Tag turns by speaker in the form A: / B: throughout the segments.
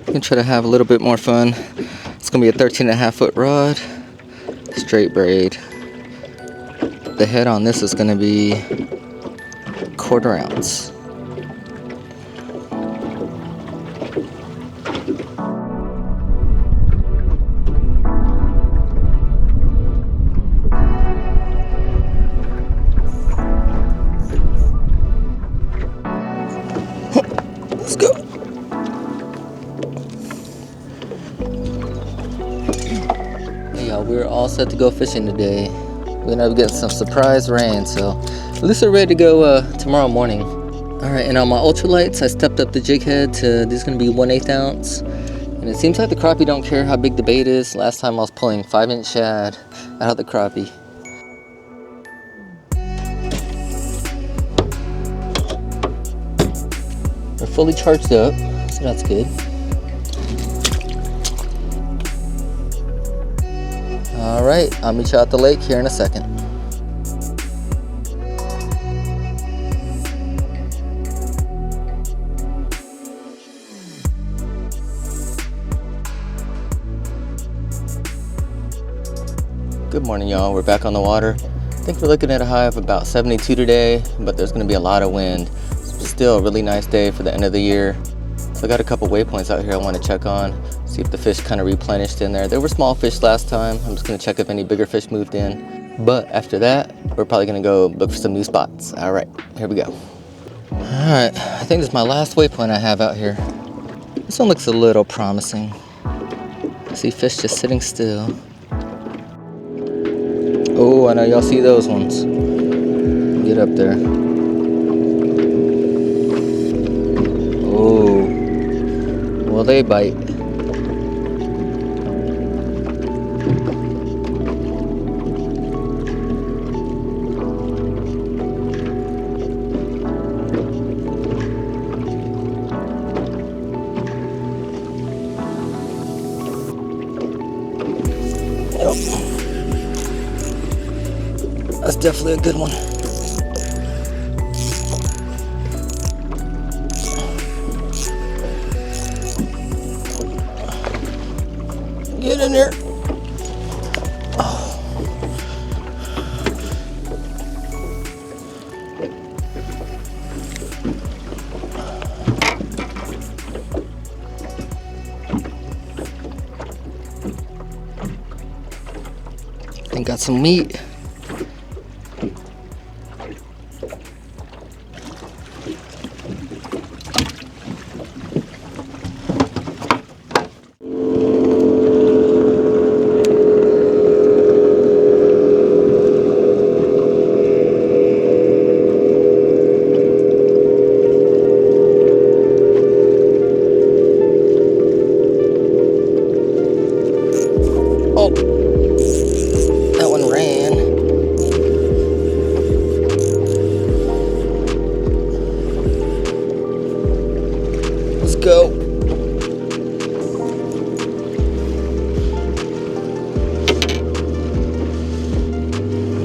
A: Gonna try to have a little bit more fun. It's gonna be a 13.5-foot rod, straight braid. The head on this is gonna be 1/4 ounce. Let's go. Hey y'all, we're all set to go fishing today. We're gonna get some surprise rain, so at least we're ready to go tomorrow morning. Alright, and on my ultralights, I stepped up the jig head to, this is gonna be 1/8 ounce. And it seems like the crappie don't care how big the bait is. Last time I was pulling 5-inch shad out of the crappie. They're fully charged up, so that's good. Alright, I'll meet you at the lake here in a second. Good morning, y'all. We're back on the water. I think we're looking at a high of about 72 today, but there's going to be a lot of wind. Still a really nice day for the end of the year. So I got a couple waypoints out here I want to check on, see if the fish kind of replenished in there. There were small fish last time. I'm just going to check if any bigger fish moved in. But after that, we're probably going to go look for some new spots. All right, here we go. All right, I think this is my last waypoint I have out here. This one looks a little promising. I see fish just sitting still. Oh, I know y'all see those ones. Get up there. Oh, well, they bite. Yep. That's definitely a good one. Get in there. Oh. I think got some meat. Oh, that one ran. Let's go.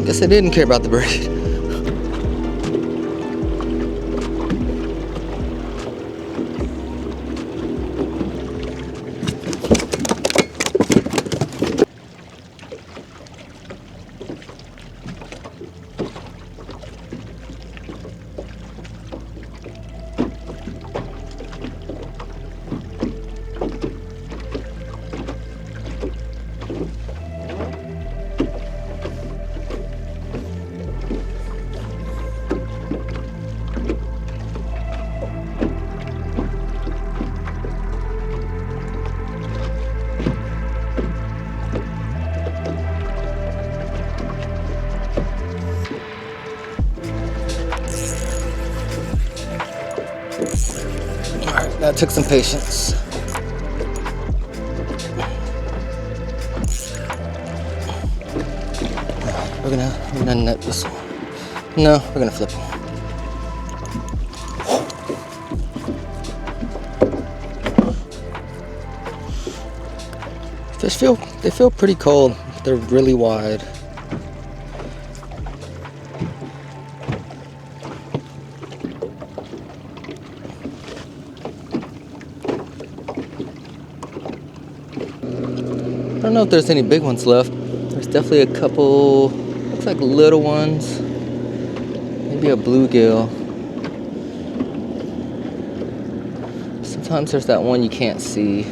A: I guess I didn't care about the braid. Alright, that took some patience. We're gonna net this one. No, we're gonna flip him. Fish feel pretty cold. They're really wide. don't know if there's any big ones left. There's definitely a couple, looks like little ones. Maybe a bluegill. Sometimes there's that one you can't see.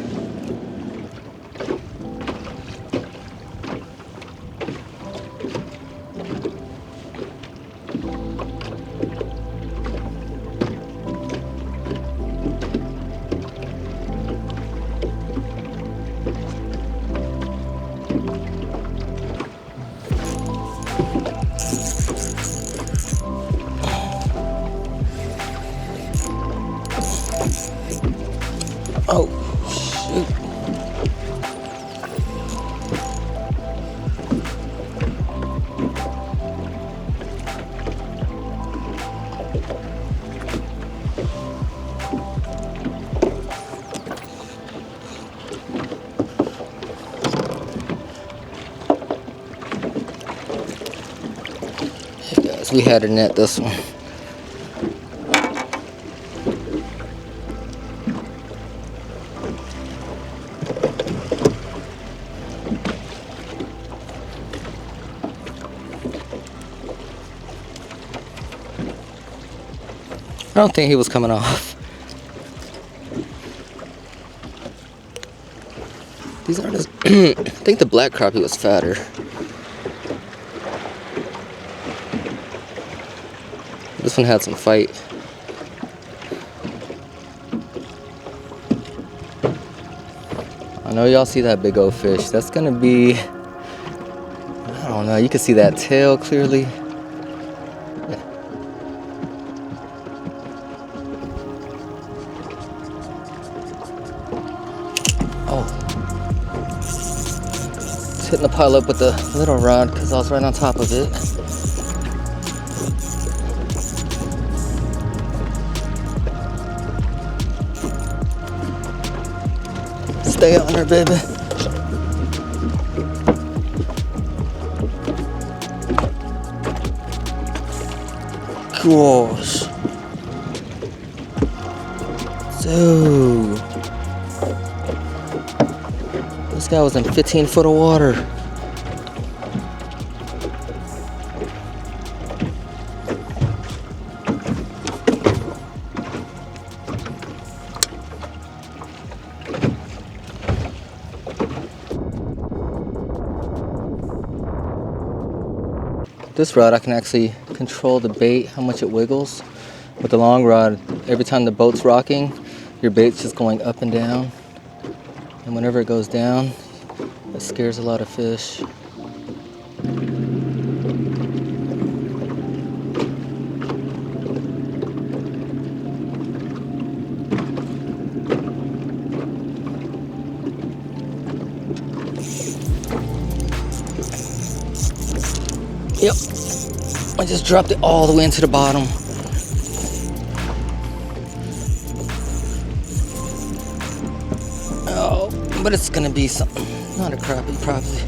A: Oh, shoot. Hey guys, we had to net this one. I don't think he was coming off. These aren't as I think the black crappie was fatter. This one had some fight. I know y'all see that big old fish. That's gonna be, I don't know, you can see that tail clearly. Oh, it's hitting the pile up with the little rod because I was right on top of it. Stay on her, baby. Gosh. So this guy was in 15 foot of water. This rod I can actually control the bait, how much it wiggles. With the long rod, every time the boat's rocking, your bait's just going up and down. And whenever it goes down, it scares a lot of fish. Yep, I just dropped it all the way into the bottom. Oh, but it's gonna be something, not a crappie probably.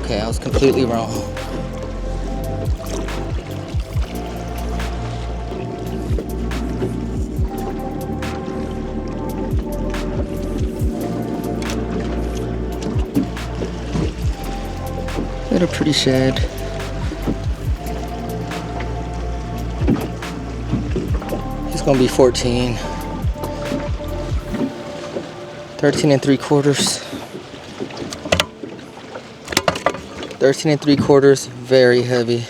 A: Okay, I was completely wrong. Got a pretty shad. He's gonna be 14. 13 3/4. 13 3/4, very heavy.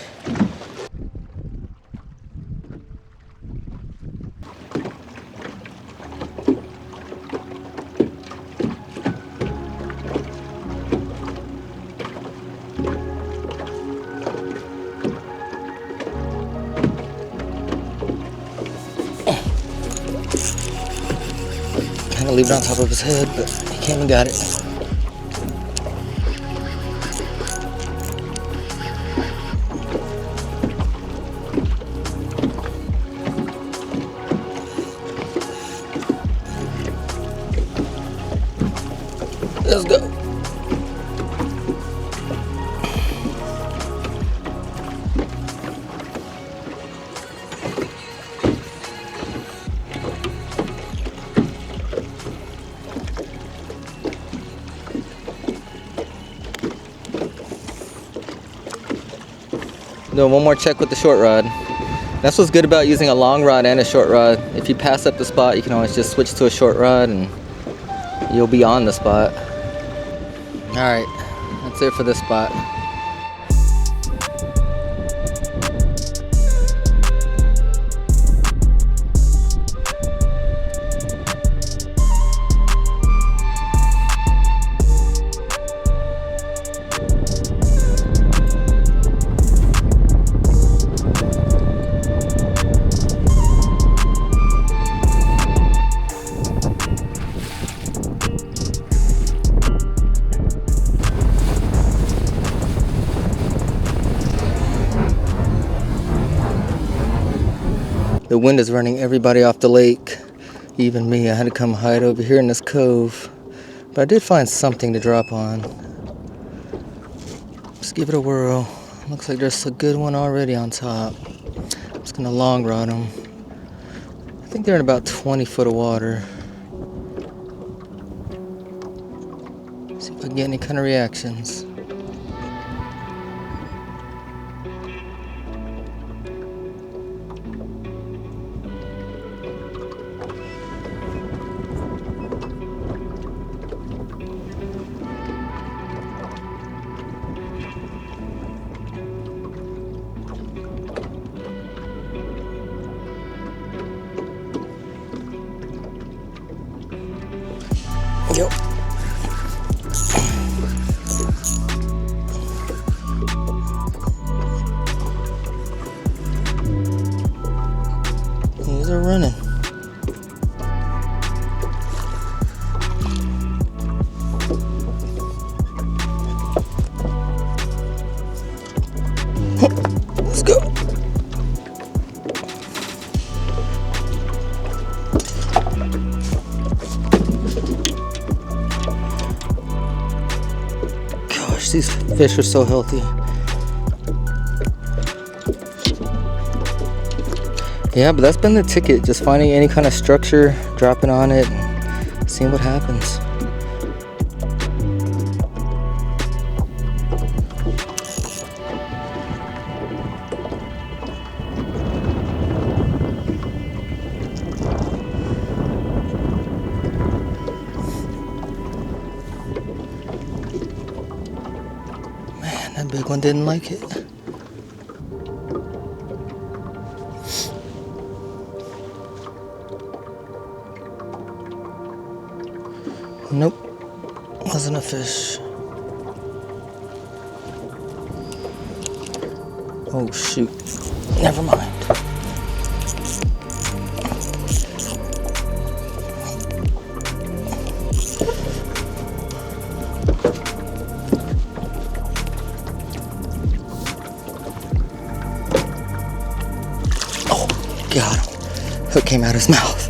A: Kinda leave it on top of his head, but he came and got it. Let's go. Doing one more check with the short rod. That's what's good about using a long rod and a short rod. If you pass up the spot, you can always just switch to a short rod and you'll be on the spot. Alright, that's it for this spot. The wind is running everybody off the lake, even me. I had to come hide over here in this cove, but I did find something to drop on. Let's give it a whirl. Looks like there's a good one already on top. I'm just gonna long rod them. I think they're in about 20 foot of water. See if I can get any kind of reactions. Yep. These are running. Let's go. These fish are so healthy. Yeah, but that's been the ticket. Just finding any kind of structure, dropping on it, and seeing what happens. That big one didn't like it. Nope, wasn't a fish. Oh shoot, never mind. Got him. Hook came out his mouth.